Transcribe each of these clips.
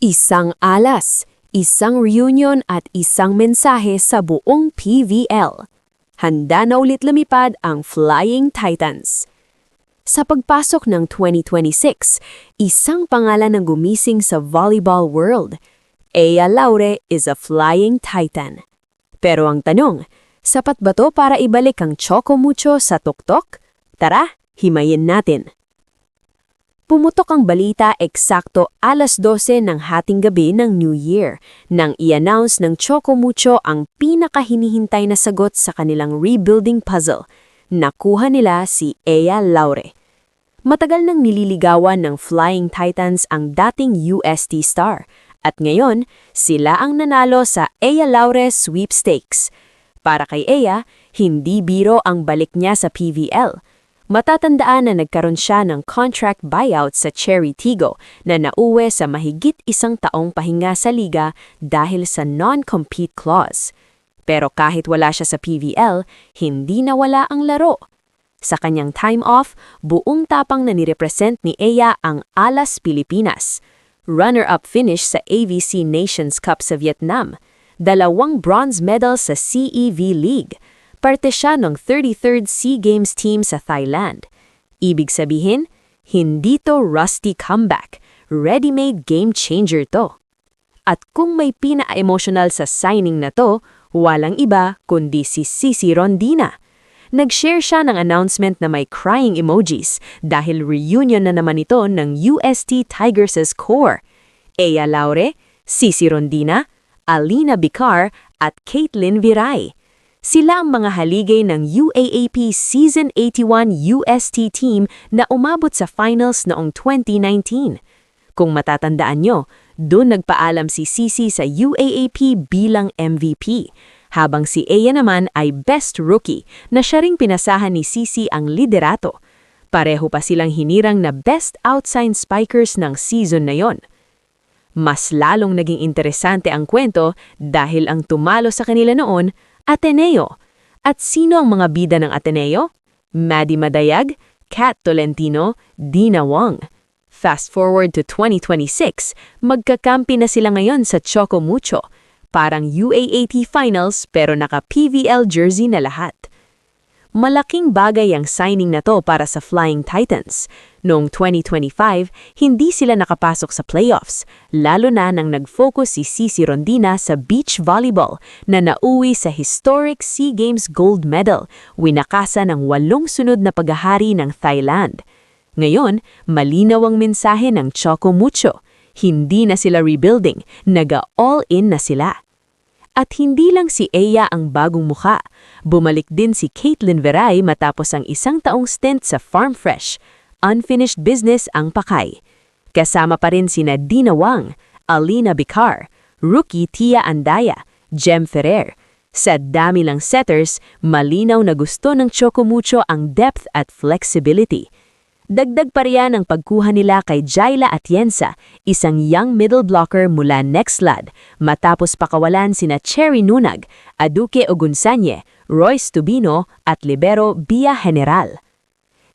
Isang alas, isang reunion at isang mensahe sa buong PVL. Handa na ulit lumipad ang Flying Titans. Sa pagpasok ng 2026, isang pangalan ang gumising sa volleyball world. Ea Laure is a Flying Titan. Pero ang tanong, sapat ba to para ibalik ang Choco Mucho sa tuktok? Tara, himayin natin. Pumutok ang balita eksakto alas 12 ng hating gabi ng New Year nang i-announce ng Choco Mucho ang pinakahinihintay na sagot sa kanilang rebuilding puzzle. Nakuha nila si Ea Laure. Matagal nang nililigawan ng Flying Titans ang dating UST star at ngayon sila ang nanalo sa Ea Laure Sweepstakes. Para kay Ea, hindi biro ang balik niya sa PVL. Matatandaan na nagkaroon siya ng contract buyout sa Cherry Tigo na nauwi sa mahigit isang taong pahinga sa liga dahil sa non-compete clause. Pero kahit wala siya sa PVL, hindi nawala ang laro. Sa kanyang time off, buong tapang na nirepresent ni Ea ang Alas Pilipinas. Runner-up finish sa AVC Nations Cup sa Vietnam. 2 bronze medals sa CEV League. Parte siya ng 33rd SEA Games team sa Thailand. Ibig sabihin, hindi to rusty comeback, ready-made game changer to. At kung may pina-emotional sa signing na to, walang iba kundi si Cici Rondina. Nag-share siya ng announcement na may crying emojis dahil reunion na naman ito ng UST Tigers' core. Ea Laure, Cici Rondina, Alina Bicar at Caitlin Viray. Sila ang mga haligay ng UAAP Season 81 UST team na umabot sa finals noong 2019. Kung matatandaan nyo, doon nagpaalam si Cici sa UAAP bilang MVP, habang si Ea naman ay Best Rookie na siya ring pinasahan ni Cici ang liderato. Pareho pa silang hinirang na Best Outside Spikers ng season na yon. Mas lalong naging interesante ang kwento dahil ang tumalo sa kanila noon, Ateneo. At sino ang mga bida ng Ateneo? Maddie Madayag, Kat Tolentino, Dina Wong. Fast forward to 2026, magkakampi na sila ngayon sa Choco Mucho. Parang UAAP Finals pero naka-PVL jersey na lahat. Malaking bagay ang signing na to para sa Flying Titans. Noong 2025, hindi sila nakapasok sa playoffs, lalo na nang nag-focus si Cici Rondina sa beach volleyball na nauwi sa historic SEA Games gold medal, winakasan ng 8 sunod na paghahari ng Thailand. Ngayon, malinaw ang mensahe ng Choco Mucho. Hindi na sila rebuilding, naga-all-in na sila. At hindi lang si Ea ang bagong mukha. Bumalik din si Caitlin Viray matapos ang 1 taong stint sa Farm Fresh. Unfinished business ang pakay. Kasama pa rin sina Dina Wang, Alina Bicar, Rookie Tia Andaya, Jem Ferrer. Sa dami lang setters, malinaw na gusto ng Choco Mucho ang depth at flexibility. Dagdag pa riyan ang pagkuha nila kay Jaila Atienza, isang young middle blocker mula Nextlad, matapos pakawalan sina Cherry Nunag, Aduke Ogunsanye, Royce Tubino at libero Bia General.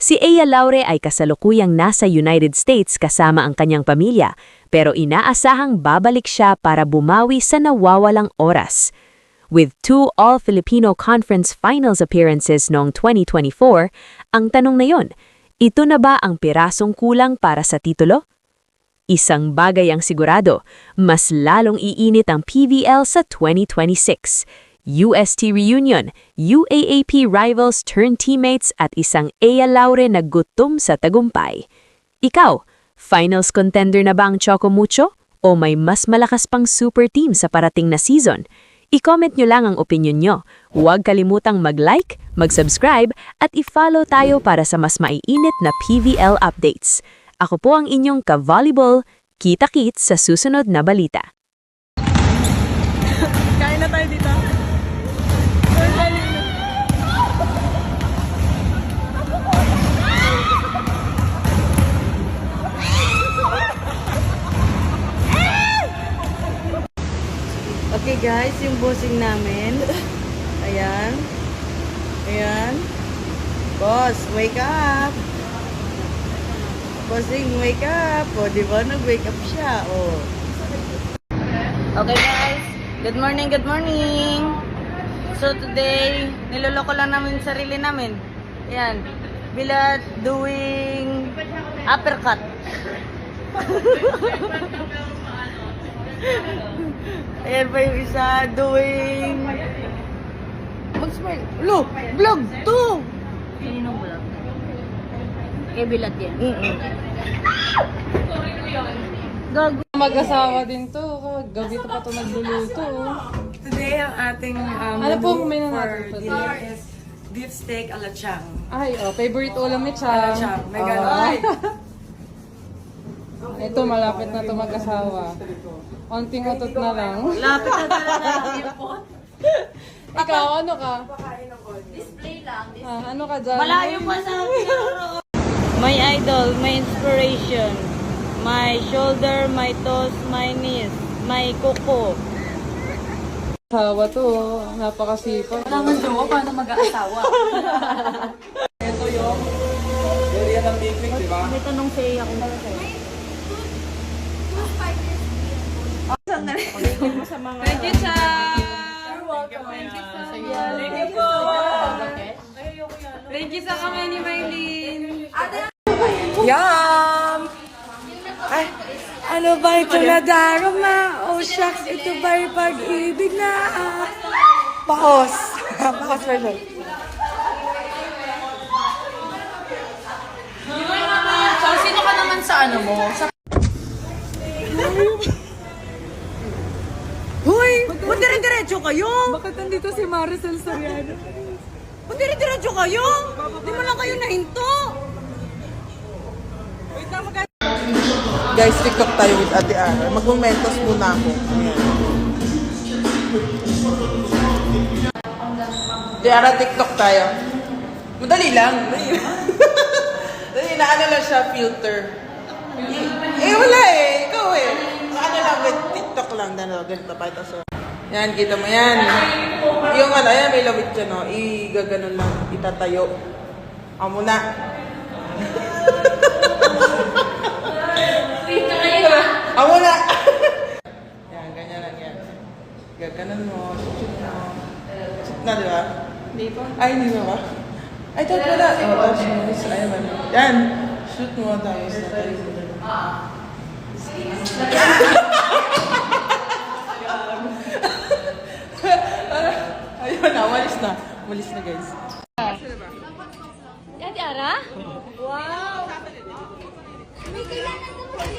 Si Ea Laure ay kasalukuyang nasa United States kasama ang kanyang pamilya, pero inaasahang babalik siya para bumawi sa nawawalang oras. With 2 All-Filipino Conference Finals appearances noong 2024, ang tanong na yon, ito na ba ang pirasong kulang para sa titulo? Isang bagay ang sigurado, mas lalong iinit ang PVL sa 2026. UST Reunion, UAAP Rivals turn teammates at isang Ea Laure na gutom sa tagumpay. Ikaw, finals contender na ba ang Choco Mucho? O may mas malakas pang super team sa parating na season? I-comment nyo lang ang opinion nyo. Huwag kalimutang mag-like, mag-subscribe, at i-follow tayo para sa mas maiinit na PVL updates. Ako po ang inyong ka-volleyball. Kita-kits sa susunod na balita. Kain na tayo dito. Okay guys, yung bossing namin. Ayan. Ayan. Boss, wake up. Bossing, wake up. O, di ba? Nag-wake up siya. O. Okay guys, good morning, good morning. So today, niloloko lang namin yung sarili namin. Ayan, Bilad doing uppercut. Ayan pa yung isa doing mag-smile. Look, vlog 2. Kaninong vlog? Kay Bilat yan. Gago. Mag-asawa din to. Gabi to pa to nagluluto. Today ang ating Ano po menu menu for natin for dinner today? is beef steak a la chang. Ay, favorite ulam ni Chang. Chang, may ganon. Ito, malapit na to mag-asawa. Onting utot na lang. Lapit na talaga yung pot. Ikaw, ano ka? Display lang. Ano ka dyan? Malayo pa sa pinaro. My idol, my inspiration. My shoulder, my toes, my knees, my kuko. Asawa to. Napakasipag. Wala man jowa, paano mag-aasawa? May tanong sa iya kung Thank you, Chang! Thank you po! Thank you sa kamay ni Maylin. Yum! Ay, ano ba ito na darama? Oh shucks, ito ba'y pag-ibig na? Pakos. Pakos version. So, sino ka naman sa ano mo? Sa Hoy! Ba't dire-diretso kayo? Bakit nandito si Maricel Soriano? Ba't dire-diretso kayo? Di mo lang kayo nahinto. Guys, TikTok tayo with Ate Ara. Mag-momentos muna ako. Ayan. Ate Ara, TikTok tayo. Madali lang. Dali na, ano lang siya, filter. Wala eh. Ikaw eh. Ano lang, with TikTok lang. Ganito pa ito. So, yan, kita mo yan. Yung ano, ayan, may lawit dyan, no? Gaganon lang, itatayo. Amo na. Amo na. Yan, ganyan lang yan. Gaganon mo, shoot mo. Shoot na, di ba? Hindi pa. Ay, hindi ba ba? Ay, tapos wala. Tapos mo, ay, ba? Yan. Shoot mo, tapos natayo mo. Ayun na, walis na. Walis na, guys. Ate Ara?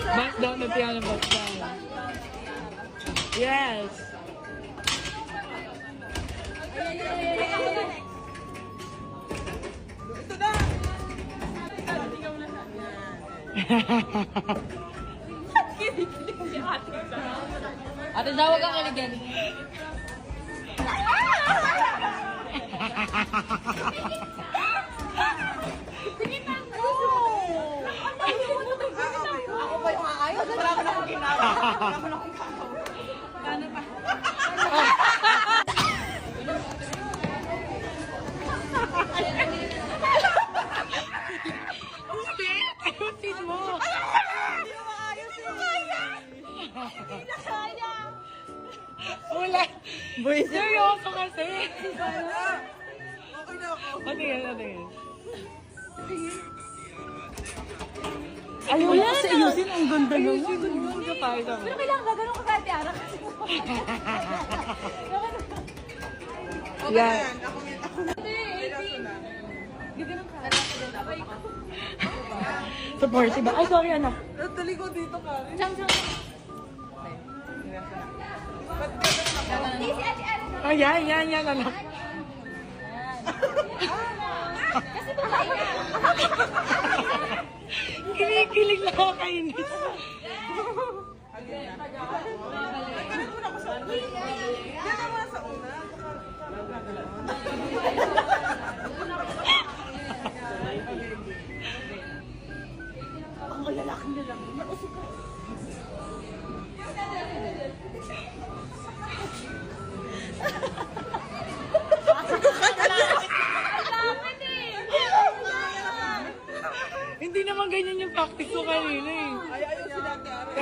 Back down the piano, back down. Yes. Ate, dawag ang kiligyan. Wala. Boy, Seryoso kasi. Patingin, patingin. Ayun, kasi ayusin. Ang ganda naman. Ayusin, ang ganda tayo naman. Pero kailangan gagano'n ka kay Ate Ara kasi Yan. Sa party ba? Ay, sorry, anak. Talikod dito ka. Chang. Ay, yan, anak. Kinikilig na kakainis. Hindi naman ganyan yung practice ko kanina eh. Ay, ayaw sila, Ate Ara.